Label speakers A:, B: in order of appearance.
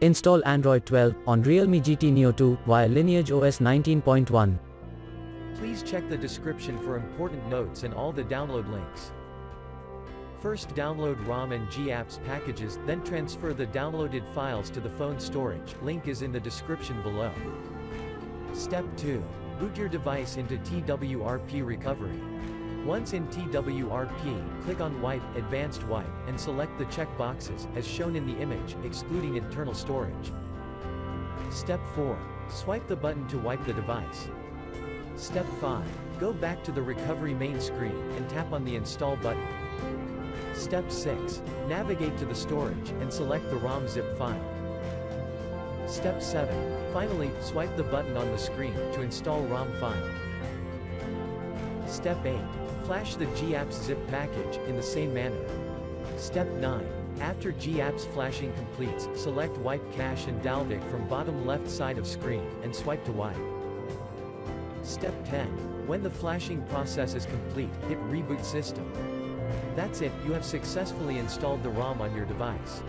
A: Install Android 12 on Realme GT Neo 2 via LineageOS 19.1.
B: Please check the description for important notes and all the download links. First, download ROM and GApps packages, then transfer the downloaded files to the phone storage. Link is in the description below. Step 2. Boot your device into TWRP recovery. Once in TWRP, click on Wipe, Advanced Wipe, and select the check boxes, as shown in the image, excluding internal storage. Step 4. Swipe the button to wipe the device. Step 5. Go back to the recovery main screen, and tap on the Install button. Step 6. Navigate to the storage, and select the ROM zip file. Step 7. Finally, swipe the button on the screen, to install ROM file. Step 8. Flash the GApps zip package, in the same manner. Step 9. After GApps flashing completes, select Wipe Cache and Dalvik from bottom left side of screen, and swipe to wipe. Step 10. When the flashing process is complete, hit Reboot System. That's it, you have successfully installed the ROM on your device.